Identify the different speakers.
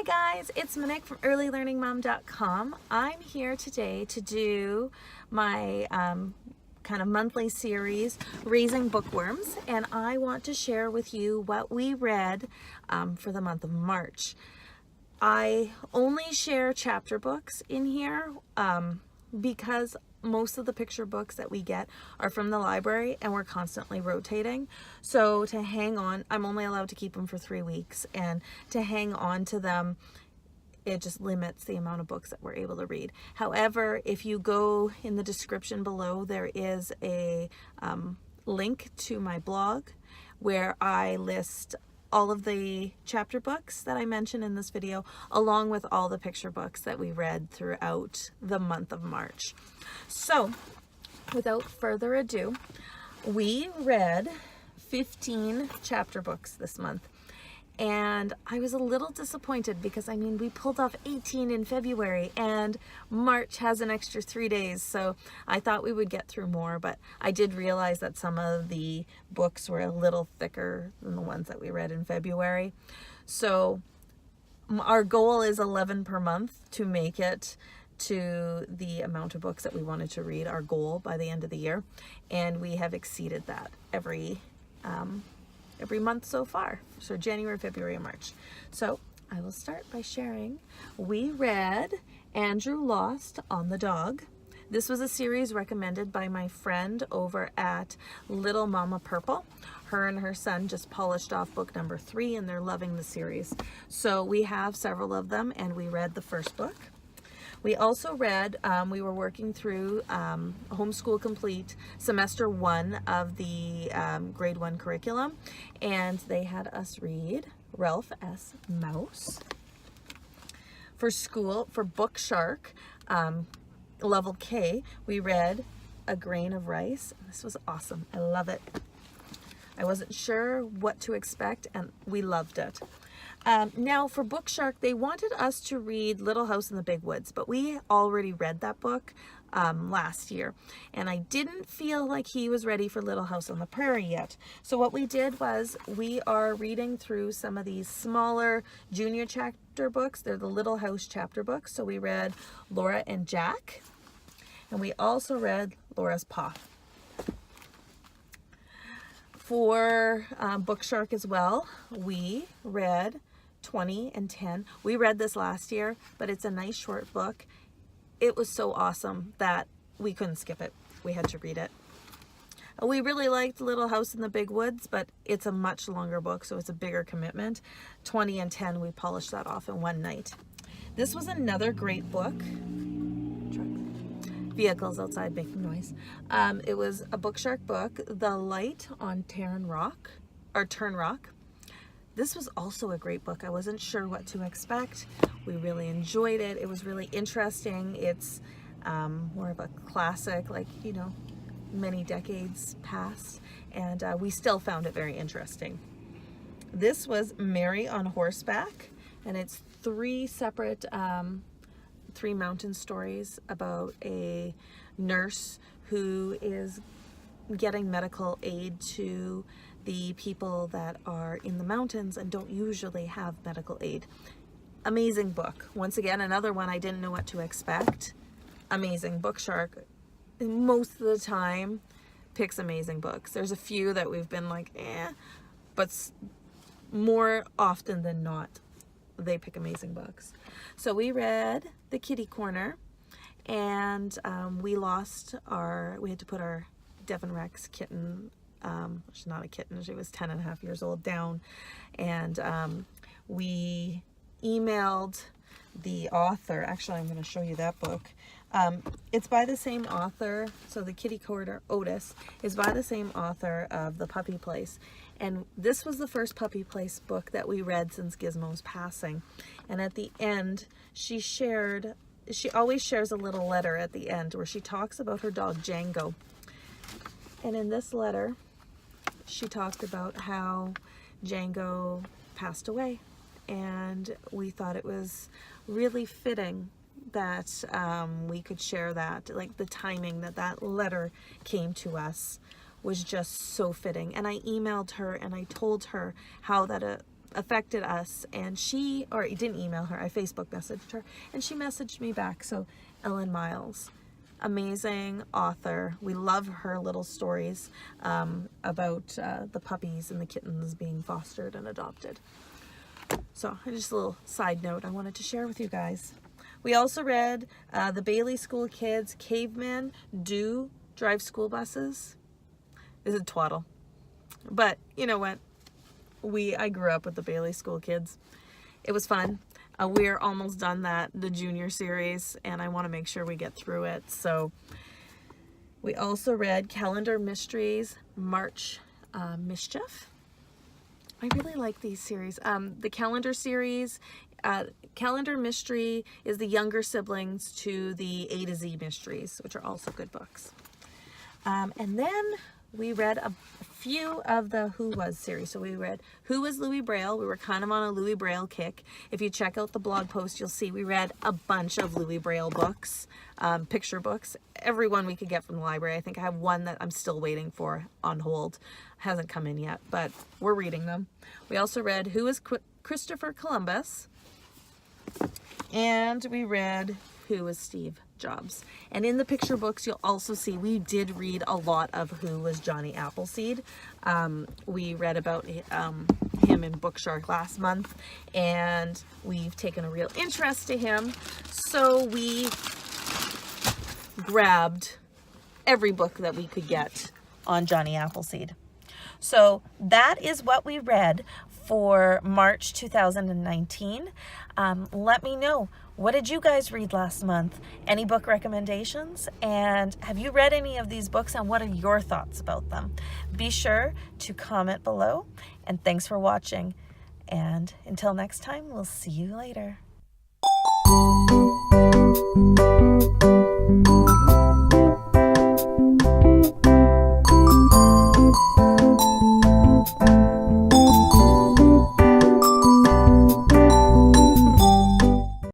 Speaker 1: Hi guys, it's Monique from earlylearningmom.com. I'm here today to do my kind of monthly series, Raising Bookworms, and I want to share with you what we read for the month of March. I only share chapter books in here because most of the picture books that we get are from the library and we're constantly rotating. So to hang on, I'm only allowed to keep them for 3 weeks, and to hang on to them, it just limits the amount of books that we're able to read. However, if you go in the description below, there is a link to my blog where I list all of the chapter books that I mentioned in this video, along with all the picture books that we read throughout the month of March. So, without further ado, we read 15 chapter books this month. And I was a little disappointed because, I mean, we pulled off 18 in February and March has an extra 3 days. So I thought we would get through more, but I did realize that some of the books were a little thicker than the ones that we read in February. So our goal is 11 per month to make it to the amount of books that we wanted to read, our goal by the end of the year. And we have exceeded that every month so far. So January, February, and March. So I will start by sharing. We read Andrew Lost on the Dog. This was a series recommended by my friend over at Little Mama Purple. Her and her son just polished off book number 3 and they're loving the series. So we have several of them and we read the first book. We also read, we were working through Homeschool Complete Semester 1 of the grade 1 curriculum, and they had us read Ralph S. Mouse. For school, for Book Shark, level K, we read A Grain of Rice. This was awesome. I love it. I wasn't sure what to expect, and we loved it. Now for Book Shark, they wanted us to read Little House in the Big Woods, but we already read that book last year, and I didn't feel like he was ready for Little House on the Prairie yet. So what we did was we are reading through some of these smaller junior chapter books. They're the Little House chapter books. So we read Laura and Jack, and we also read Laura's Paw. For Book Shark as well, we read 20 and 10. We read this last year, but it's a nice short book. It was so awesome that we couldn't skip it. We had to read it. We really liked Little House in the Big Woods, but it's a much longer book, so it's a bigger commitment. 20 and 10, we polished that off in one night. This was another great book. Vehicles outside making noise. It was a Book Shark book, The Light on Turn Rock. This was also a great book. I wasn't sure what to expect. We really enjoyed it. It was really interesting. It's more of a classic, like, you know, many decades past, and we still found it very interesting. This was Mary on Horseback, and it's 3 separate 3 mountain stories about a nurse who is getting medical aid to the people that are in the mountains and don't usually have medical aid. Amazing book. Once again, another one I didn't know what to expect. Amazing. Book Shark, most of the time, picks amazing books. There's a few that we've been like, but more often than not, they pick amazing books. So we read The Kitty Corner, and we had to put our Devon Rex kitten, she's not a kitten, she was 10 and a half years old, down, and we emailed the author. Actually, I'm going to show you that book. It's by the same author, so The Kitty Corner, Otis, is by the same author of The Puppy Place. And this was the first Puppy Place book that we read since Gizmo's passing. And at the end, she always shares a little letter at the end where she talks about her dog Django. And in this letter, she talked about how Django passed away. And we thought it was really fitting that we could share that, like the timing that letter came to us was just so fitting. And I emailed her and I told her how that affected us, and she, or I didn't email her, I Facebook messaged her, and she messaged me back. So Ellen Miles, amazing author. We love her little stories about the puppies and the kittens being fostered and adopted. So just a little side note I wanted to share with you guys. We also read the Bailey School Kids, Cavemen Do Drive School Buses. Is a twaddle. But you know what? I grew up with the Bailey School Kids. It was fun. We're almost done the junior series, and I want to make sure we get through it. So we also read Calendar Mysteries, March Mischief. I really like these series. The Calendar series, Calendar Mystery is the younger siblings to the A to Z mysteries, which are also good books. And then we read a few of the Who Was series. So we read Who Was Louis Braille. We were kind of on a Louis Braille kick. If you check out the blog post, you'll see we read a bunch of Louis Braille books, picture books, every one we could get from the library. I think I have one that I'm still waiting for on hold. Hasn't come in yet, but we're reading them. We also read Who Was Christopher Columbus, and we read Who Was Steve Jobs. And in the picture books, you'll also see we did read a lot of Who Was Johnny Appleseed. We read about him in Bookshark last month, and we've taken a real interest to him. So we grabbed every book that we could get on Johnny Appleseed. So that is what we read for March 2019. Let me know, what did you guys read last month? Any book recommendations? And have you read any of these books, and what are your thoughts about them? Be sure to comment below, and thanks for watching. And until next time, we'll see you later.